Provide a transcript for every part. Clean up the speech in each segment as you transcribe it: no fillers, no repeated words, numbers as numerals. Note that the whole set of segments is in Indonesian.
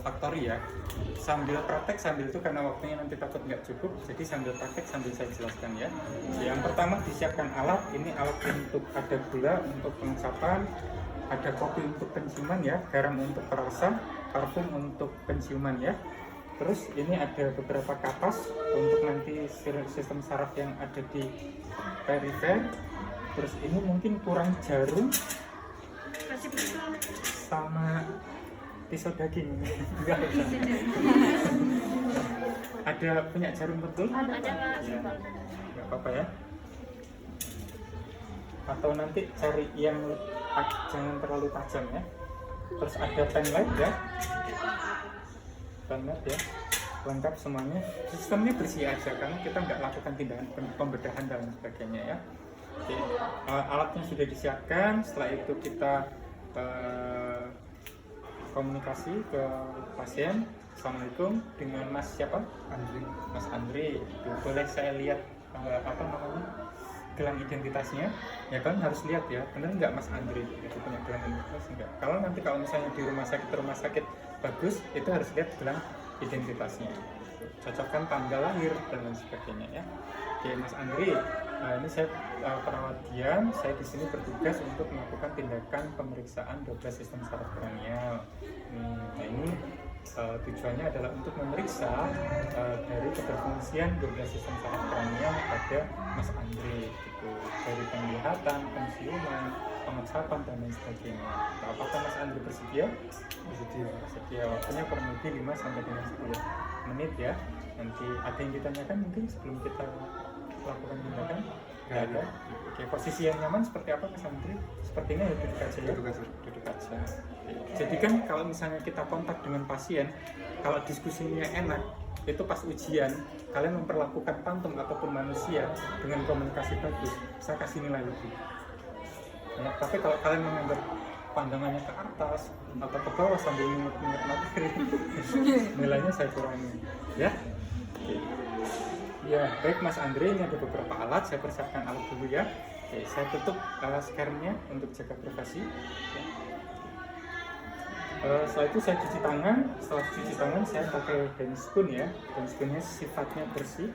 olfaktori ya. Sambil praktek, sambil itu karena waktunya nanti takut nggak cukup, jadi sambil praktek sambil saya jelaskan ya. Yang pertama disiapkan alat, ini alat untuk ada gula untuk pengucapan, ada kopi untuk penciuman ya, garam untuk perasa, parfum untuk penciuman ya. Terus ini ada beberapa kapas untuk nanti sistem saraf yang ada di perifer. Terus ini mungkin kurang jarum sama pisau daging. Enggak usah. Ada punya jarum betul? Ada Pak. Ya, nggak apa-apa ya. Atau nanti cari yang jangan terlalu tajam ya. Terus ada pen light ya. Pen light ya. Lengkap semuanya. Sistemnya bersih aja karena kita nggak lakukan tindakan pembedahan dan sebagainya ya. Oke, alatnya sudah disiapkan. Setelah itu kita komunikasi ke pasien. Assalamualaikum, dengan Mas siapa? Andri. Mas Andri. Boleh saya lihat apa namanya, gelang identitasnya? Ya kan harus lihat ya, benar nggak Mas Andri itu punya gelang identitas enggak? Kalau misalnya di rumah sakit bagus, itu harus lihat gelang identitasnya. Cocokkan tanggal lahir dan lain sebagainya ya. Oke Mas Andri, ini saya perawat diam, saya di sini bertugas untuk melakukan tindakan pemeriksaan 12 sistem saraf kranial. Nah ini tujuannya adalah untuk memeriksa dari keberfungsian 12 sistem saraf kranial pada Mas Andri gitu. Dari penglihatan, penciuman, pengucapan dan lain sebagainya. Nah, apakah Mas Andri bersedia? Bersedia. Waktunya kurang lebih 5 sampai dengan 10 menit ya. Nanti ada yang ditanyakan mungkin sebelum kita lakukan tindakan? Nggak ada. Oke, posisi yang nyaman seperti apa Mas Andri? Sepertinya ya duduk aja ya. Duduk aja. Jadi kan kalau misalnya kita kontak dengan pasien, kalau diskusinya enak, itu pas ujian kalian memperlakukan pantum ataupun manusia dengan komunikasi bagus, saya kasih nilai lebih. Ya, tapi kalau kalian menganggap pandangannya ke atas atau ke bawah sambil ingat materi, nilainya saya kurangi. Ya. Oke. Ya, baik Mas Andre, ini ada beberapa alat, saya persiapkan alat dulu ya. Oke, saya tutup scannya untuk jaga privasi. Ya. Setelah itu saya cuci tangan. Setelah cuci tangan saya pakai hand spoon ya. Hand spoonnya sifatnya bersih.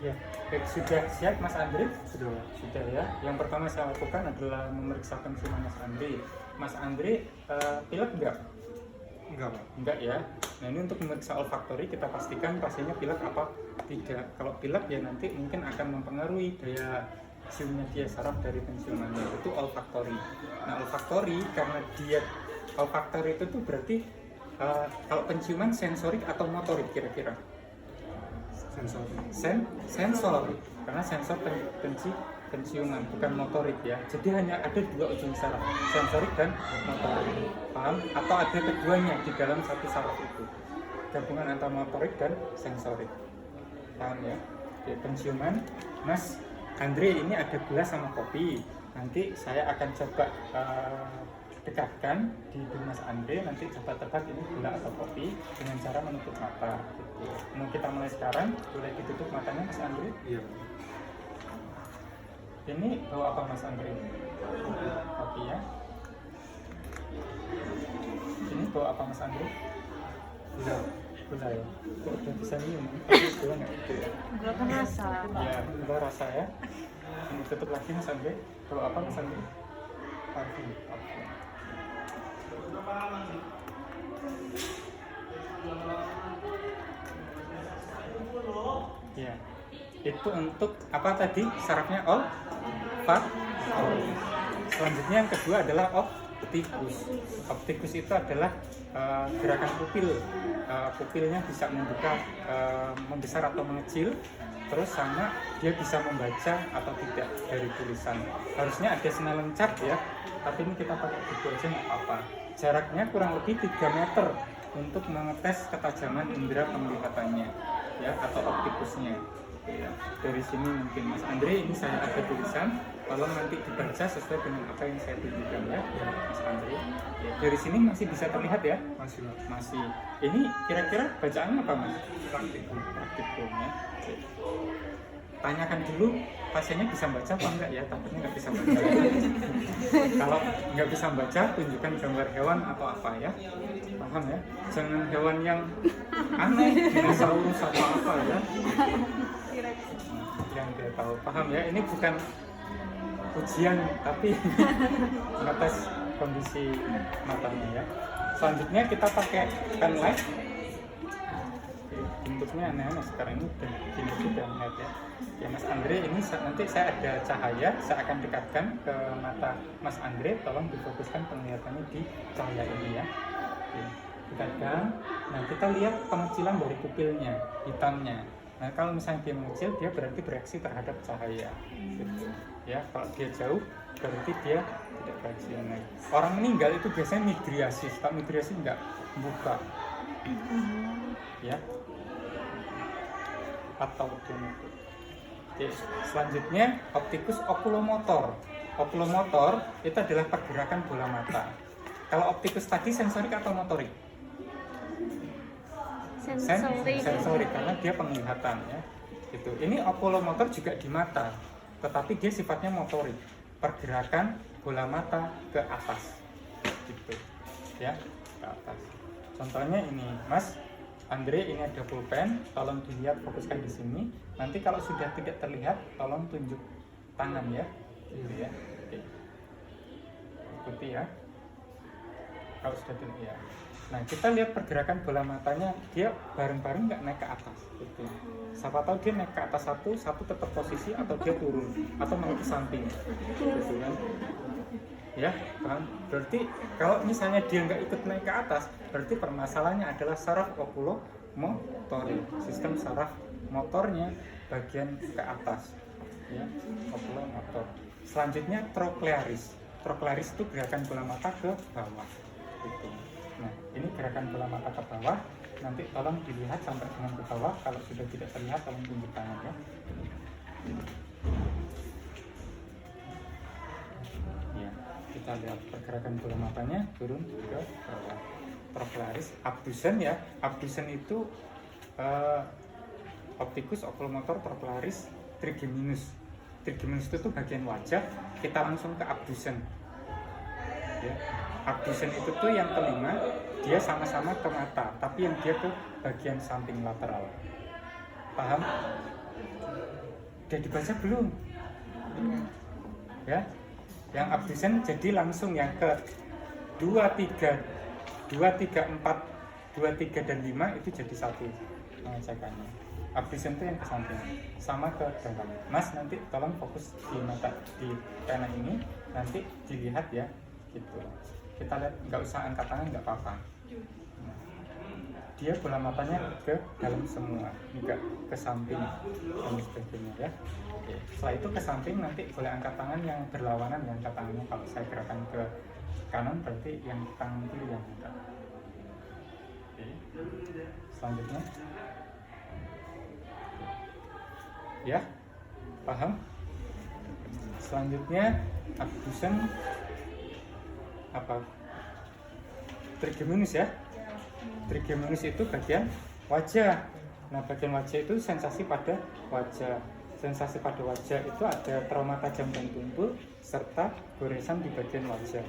Ya, baik, sudah siap Mas Andri? Sudah ya. Yang pertama saya lakukan adalah memeriksa penciuman Mas Andri. Mas Andri, pilek enggak? Enggak Pak. Enggak ya. Nah ini untuk memeriksa olfaktori kita pastikan pasiennya pilek apa tidak. Kalau pilek ya nanti mungkin akan mempengaruhi daya ciumnya dia, saraf dari penciumannya. Itu olfaktori. Nah olfaktori karena dia olfaktori itu tuh berarti kalau penciuman sensorik atau motorik kira-kira? Sensor, karena sensor penciuman bukan motorik ya. Jadi hanya ada dua ujung saraf, sensorik dan motorik. Paham? Atau ada keduanya di dalam satu saraf itu, gabungan antara motorik dan sensorik. Paham ya? Oke, penciuman Mas Andre ini ada gula sama kopi. Nanti saya akan coba dekatkan di hidung Mas Andre, nanti coba tebak ini gula atau kopi dengan cara menutup mata gitu. Mau kita mulai sekarang, boleh ditutup matanya Mas Andre? Iya. Ini bawa apa Mas Andre? Kopi ya. Ini bawa apa Mas Andre? Gula ya. Kok udah bisa minum? Gula nggak itu ya? Gula kan rasa. Ya, gula rasa ya. Ini tutup lagi Mas Andre. Bawa apa Mas Andre? Parfum. Ya, itu untuk apa tadi sarafnya olfaktori. Selanjutnya yang kedua adalah optikus. Optikus itu adalah gerakan pupil. Pupilnya bisa membuka, membesar atau mengecil. Terus sama dia bisa membaca atau tidak dari tulisan. Harusnya ada snellen chart ya, tapi ini kita pakai buku aja nggak apa-apa. Jaraknya kurang lebih 3 meter untuk mengetes ketajaman indera penglihatannya ya, atau optikusnya ya. Dari sini mungkin Mas Andre, ini saya ada tulisan, tolong nanti dibaca sesuai dengan apa yang saya tunjukkan ya. dari sini masih bisa terlihat ya? Masih. Masih. Ini kira-kira bacaannya apa mas? Praktikum. Praktikum ya. Tanyakan dulu pasiennya bisa baca apa enggak ya, takutnya nggak bisa baca. Kalau nggak bisa baca, tunjukkan gambar hewan atau apa ya, paham ya? Jangan hewan yang aneh, dinosaurus atau apa ya, yang dia tahu, paham ya? Ini bukan ujian, tapi mengetes kondisi matanya ya. Selanjutnya kita pakai pen light. Bentuknya aneh-aneh sekarang ini dan gini sudah melihat ya. Ya Mas Andre, ini nanti saya ada cahaya, saya akan dekatkan ke mata Mas Andre, tolong difokuskan penglihatannya di cahaya ini ya. Oke, dekatkan. Nah kita lihat pengecilan dari pupilnya, hitamnya. Nah kalau misalnya dia mengecil, dia berarti bereaksi terhadap cahaya. Gitu. Ya, kalau dia jauh, berarti dia tidak bereaksi. Nah, orang meninggal itu biasanya migrasi, kalau migrasi enggak buka. Ya. Atau itu. Oke, selanjutnya optikus okulomotor. Okulomotor itu adalah pergerakan bola mata. Kalau optikus tadi sensorik atau motorik? Sensorik karena dia penglihatan ya. Itu. Ini okulomotor juga di mata, tetapi dia sifatnya motorik. Pergerakan bola mata ke atas. Gitu. Ya, ke atas. Contohnya ini, Mas Andre, ini ada pulpen, tolong dilihat, fokuskan di sini. Nanti kalau sudah tidak terlihat, tolong tunjuk tangan ya. Gitu ya. Oke. Ikuti ya. Kalau sudah tidak ya. Nah, kita lihat pergerakan bola matanya, dia bareng-bareng nggak naik ke atas. Gitu. Siapa tahu dia naik ke atas satu tetap posisi, atau dia turun, atau malah ke samping. Gitu kan. Ya, paham? Berarti kalau misalnya dia nggak ikut naik ke atas, berarti permasalahannya adalah saraf okulomotorik, sistem saraf motornya bagian ke atas, ya, okulomotor. Selanjutnya troklearis. Troklearis itu gerakan bola mata ke bawah. Gitu. Nah, ini gerakan bola mata ke bawah. Nanti tolong dilihat sampai dengan ke bawah. Kalau sudah tidak terlihat, tolong tunjuk tangan ya. Ya, kita lihat pergerakan bola matanya turun ke bawah. Troklearis, abdusen ya. Abdusen itu optikus, okulomotor, troklearis, trigeminus. Trigeminus itu tuh bagian wajah. Kita langsung ke abdusen. Ya. Abdusen itu tuh yang kelima, dia sama-sama ke mata, tapi yang dia ke bagian samping lateral. Paham? Udah dibaca belum? Ya. Yang abdusen jadi langsung yang ke 2, 3, 4, 2, 3 dan 5 itu jadi satu pengecekannya. Abdusen itu yang ke samping, sama ke dalam. Mas nanti tolong fokus di mata di pena ini, nanti dilihat ya, gitu. Kita lihat, nggak usah angkat tangan, nggak apa-apa. Nah, dia bola matanya ke dalam semua, enggak ke samping dan sebagainya ya. Oke. Setelah itu ke samping, nanti boleh angkat tangan yang berlawanan, yang angkat tangannya kalau saya gerakan ke kanan berarti yang tangan kiri yang angkat. Oke. Selanjutnya, ya, paham? Selanjutnya abdusen apa? Trigeminus ya. Trigeminus itu bagian wajah. Nah, bagian wajah itu sensasi pada wajah. Sensasi pada wajah itu ada trauma tajam dan tumpul serta goresan di bagian wajah.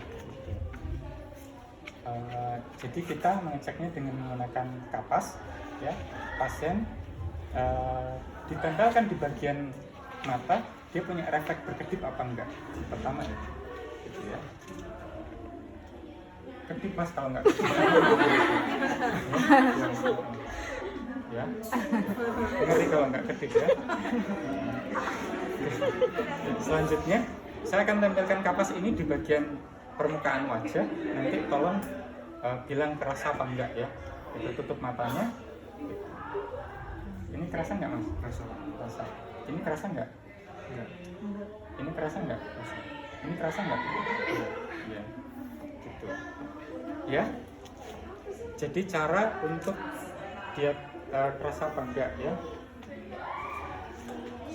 Jadi kita mengeceknya dengan menggunakan kapas, ya. Pasien ditempelkan di bagian mata, dia punya refleks berkedip apa enggak? Pertama ya, gitu ya. Kedip mas kalau enggak kedip. Ya, ngeri kalau enggak kedip ya. Selanjutnya, saya akan tempelkan kapas ini di bagian permukaan wajah. Nanti tolong bilang kerasa apa enggak ya. Kita tutup matanya. Ini kerasa nggak mas? Kerasa. Ini kerasa nggak? Enggak. Ini kerasa nggak? Kerasa. Ini kerasa nggak? Iya. Gitu. Ya. Jadi cara untuk dia kerasa apa enggak ya?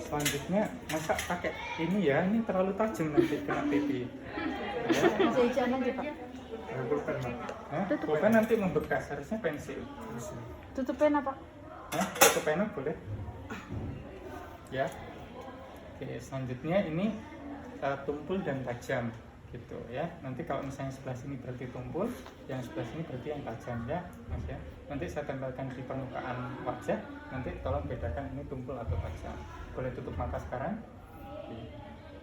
Selanjutnya, masa pakai ini ya? Ini terlalu tajam nanti kena pipi. Masih hijauan aja Pak. Pulpen, Mak. Hah? Pulpen nanti membekas, harusnya pensil. Tutup pena Pak. Hah? Tutup pena boleh. Ya. Oke, selanjutnya ini tumpul dan tajam gitu ya. Nanti kalau misalnya sebelah sini berarti tumpul, yang sebelah sini berarti yang tajam ya, Mas ya. Nanti saya tempelkan di permukaan wajah. Nanti tolong bedakan ini tumpul atau tajam. Boleh tutup mata sekarang. Oke.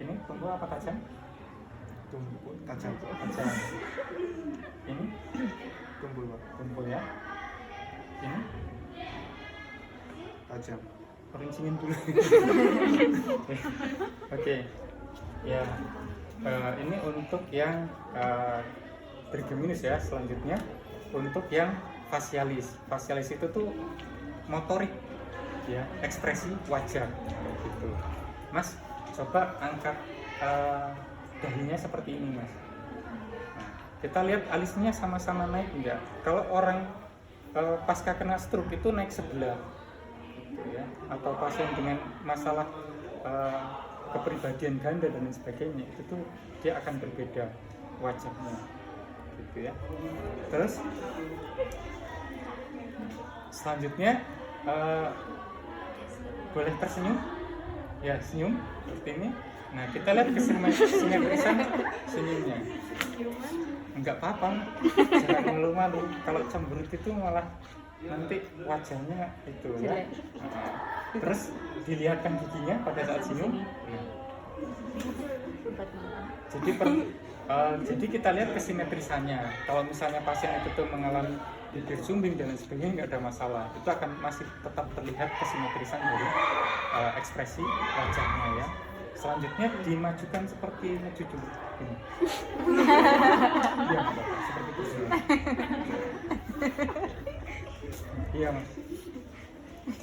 Ini tumpul apa tajam? Tumpul tajam. Tajam. Ini Tumpul, Pak. tumpul ya. Ini Tajam. rincingin dulu. Oke. Ya. Ini untuk yang trigeminus ya. Selanjutnya untuk yang facialis. Facialis itu tuh motorik ya, ekspresi wajah gitu. Mas, coba angkat dahinya seperti ini, Mas. Nah, kita lihat alisnya sama-sama naik enggak? Kalau orang pasca kena stroke itu naik sebelah gitu ya, atau pasien dengan masalah kepribadian ganda dan lain sebagainya, itu tuh dia akan berbeda wajahnya gitu ya. Terus selanjutnya boleh tersenyum ya, senyum seperti ini. Nah, kita lihat kesimetrisan senyumnya. Enggak apa-apa, jangan malu-malu. Kalau cemberut itu malah nanti wajahnya itu ya. Terus dilihatkan giginya pada saat senyum. Jadi kita lihat kesimetrisannya. Kalau misalnya pasien itu tuh mengalami bibir sumbing dan lain sebagainya, nggak ada masalah. Itu akan masih tetap terlihat kesimetrisan dari ekspresi wajahnya ya. Selanjutnya dimajukan seperti ngecucu ini. Iya, Mbak, seperti itu. Iya, Mas.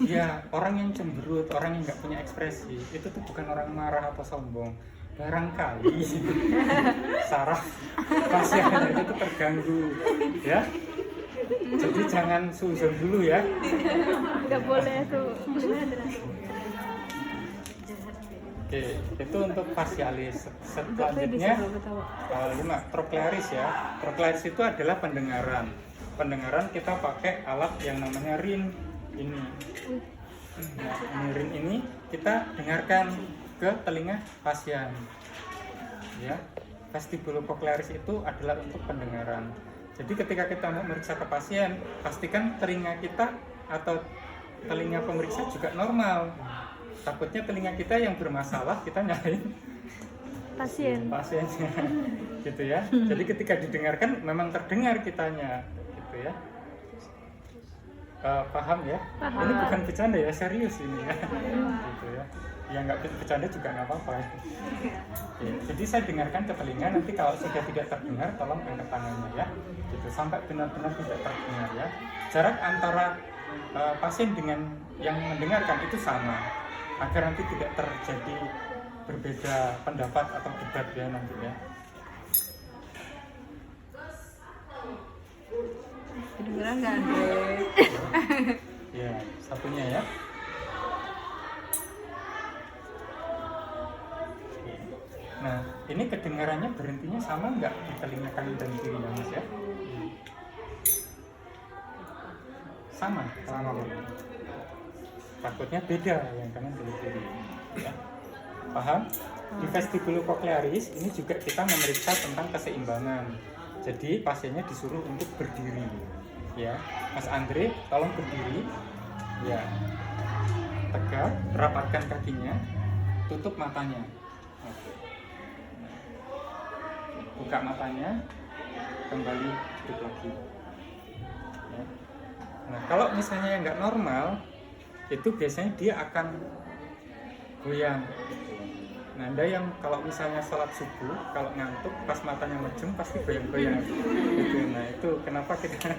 Ya, orang yang cemberut, orang yang nggak punya ekspresi, itu tuh bukan orang marah atau sombong. Barangkali saraf pasiennya itu tuh terganggu, ya. Jadi jangan suzon dulu ya. Nggak boleh tuh. Oke, itu untuk facialis. Selanjutnya 5 trochlearis ya. Trochlearis itu adalah pendengaran. Pendengaran kita pakai alat yang namanya rin ini. Nah, ini rin ini kita dengarkan ke telinga pasien. Ya, vestibulocochlearis itu adalah untuk pendengaran. Jadi ketika kita mau meriksa ke pasien, pastikan telinga kita atau telinga pemeriksa juga normal. Takutnya telinga kita yang bermasalah, kita nyalain pasiennya gitu ya. Jadi ketika didengarkan memang terdengar kitanya gitu ya. Paham ya? Paham. Ini bukan bercanda ya, serius ini ya. Gitu ya. Ya nggak bercanda juga nggak apa-apa ya. Oke, jadi saya dengarkan ke telinga, nanti kalau sudah tidak terdengar tolong angkat tangannya ya. Gitu, sampai benar-benar tidak terdengar ya. Jarak antara pasien dengan yang mendengarkan itu sama, agar nanti tidak terjadi berbeda pendapat atau debat ya nanti ya. Kedengeran nggak Andre? Ya, satunya ya. Nah, ini kedengarannya berhentinya sama nggak di telinga kanan dan kiri ya, Mas ya? Sama, Sama, Pak. takutnya beda yang kanan dan kiri ya. Paham? Di vestibulocochlearis ini juga kita memeriksa tentang keseimbangan. Jadi pasiennya disuruh untuk berdiri ya. Mas Andre tolong berdiri ya, tegak, rapatkan kakinya, tutup matanya. Oke. Buka matanya, kembali tutup lagi ya. Nah, kalau misalnya yang nggak normal, itu biasanya dia akan goyang. Nah, Anda yang kalau misalnya sholat subuh, kalau ngantuk pas matanya mejem pasti goyang-goyang gitu. Nah, itu kenapa kita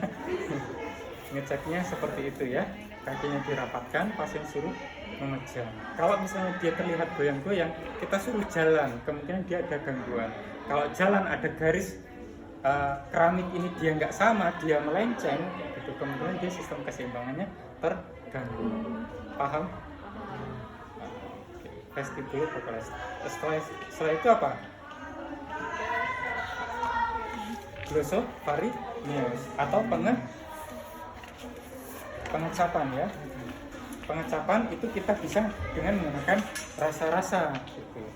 ngeceknya seperti itu ya. Kakinya dirapatkan, pasien suruh memejam. Kalau misalnya dia terlihat goyang-goyang, kita suruh jalan, kemungkinan dia ada gangguan. Kalau jalan ada garis keramik ini dia nggak sama, dia melenceng, itu kemungkinan dia sistem keseimbangannya terganggu. Paham? Vestibulocochlearis. Setelah itu apa? glosopharyngeus atau pengecapan ya. Pengecapan itu kita bisa dengan menggunakan rasa-rasa gitu.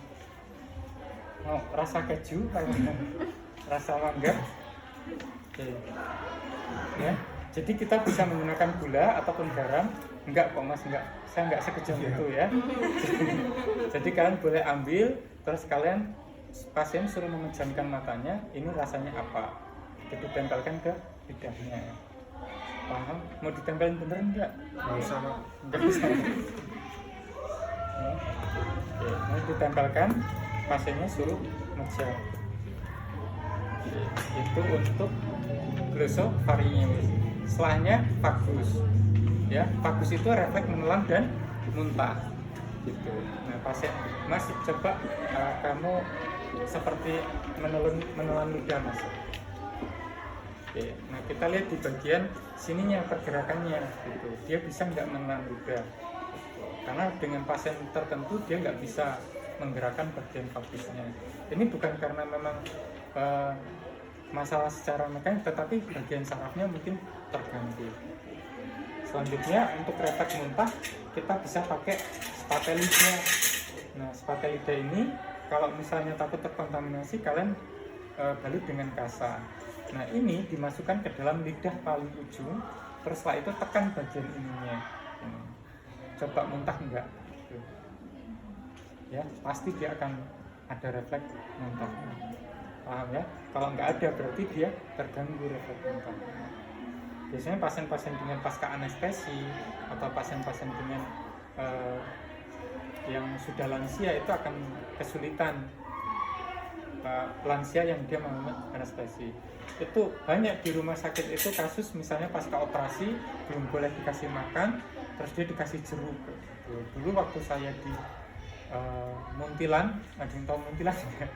Oh, rasa keju, rasa mangga. Oke. Ya. Jadi kita bisa menggunakan gula ataupun garam. Enggak kok Mas, enggak. Saya enggak sekejam itu ya. Jadi kalian boleh ambil, terus kalian pasien suruh memejamkan matanya, ini rasanya apa? Itu ditempelkan ke lidahnya. Paham? Mau ditempelin beneran enggak? Nggak usah Pak. Enggak bisa. Oke, mau ditempelkan, pasiennya suruh mejam. Itu untuk glosopharyngeus. Setelahnya vagus. Ya, vagus itu refleks menelan dan muntah. Gitu. Nah, pasien Mas coba kamu seperti menelan ludah Mas. Oke, nah kita lihat di bagian sininya pergerakannya gitu. Dia bisa nggak menelan ludah. Gitu. Karena dengan pasien tertentu dia nggak bisa menggerakkan bagian vagusnya. Ini bukan karena memang masalah secara mekanik, tetapi bagian sarafnya mungkin terganggu. Selanjutnya untuk refleks muntah kita bisa pakai spatelida. Nah, spatelida ini kalau misalnya takut terkontaminasi kalian balut dengan kasa. Nah, ini dimasukkan ke dalam lidah paling ujung, terus setelah itu tekan bagian ininya. Coba muntah enggak? Gitu. Ya, pasti dia akan ada refleks muntah. Paham ya? Kalau nggak ada berarti dia terganggu refleks muntah. Biasanya pasien-pasien dengan pasca anestesi atau pasien-pasien dengan yang sudah lansia itu akan kesulitan. Lansia yang dia mengalami anestesi itu banyak di rumah sakit itu kasus misalnya pasca operasi belum boleh dikasih makan, terus dia dikasih jeruk. Dulu waktu saya di Muntilan, ada yang tahu Muntilan ya?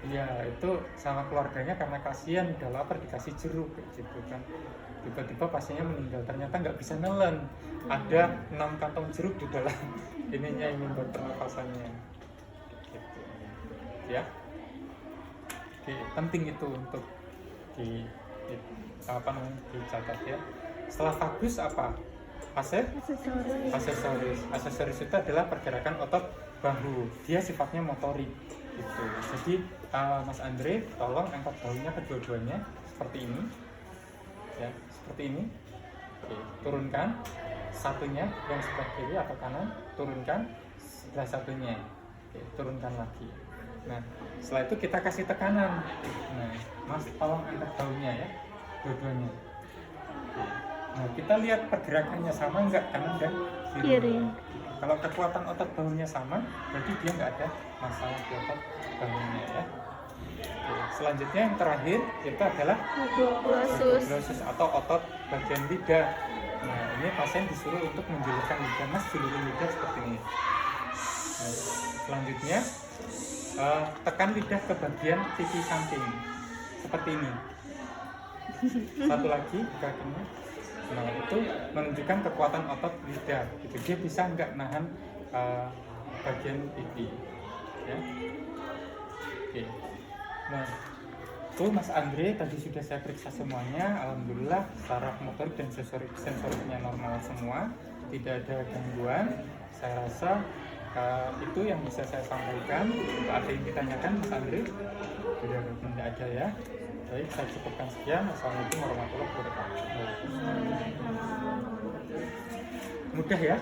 Iya, itu sama keluarganya karena kasihan udah lapar dikasih jeruk gitu kan. Tiba-tiba pasiennya meninggal, ternyata nggak bisa nelen. Ada 6 kantong jeruk di dalam ininya ini buat pernapasannya. Gitu. Ya. Oke, penting itu untuk dicatat ya. Setelah vagus apa? Aksesoris itu adalah pergerakan otot bahu. Dia sifatnya motorik. Gitu. Jadi Mas Andre tolong angkat bahunya kedua-duanya seperti ini ya, seperti ini. Oke, turunkan satunya yang sebelah kiri atau kanan, turunkan sebelah satunya. Oke, turunkan lagi. Nah, setelah itu kita kasih tekanan. Nah, Mas tolong angkat bahunya ya, dua-duanya. Oke. Nah, kita lihat pergerakannya sama enggak kanan dan kiri. Kalau kekuatan otot bahunya sama, berarti dia nggak ada masalah di otot bahunya ya. Oke, selanjutnya yang terakhir itu adalah glossus atau otot bagian lidah. Nah, ini pasien disuruh untuk menjulurkan lidah, Mas julurin lidah seperti ini. Nah, selanjutnya tekan lidah ke bagian pipi samping seperti ini. Satu lagi kakinya. Nah, itu menunjukkan kekuatan otot lidah. Gitu. Dia bisa nggak nahan bagian pipi. Ya. Oke. Nah, itu Mas Andre tadi sudah saya periksa semuanya. Alhamdulillah saraf motorik dan sensoriknya normal semua, tidak ada gangguan. Saya rasa itu yang bisa saya sampaikan. Ada yang ditanyakan Mas Andre? Tidak ada ya. Baik, saya cukupkan sekian. Assalamualaikum warahmatullahi wabarakatuh. Mudah ya?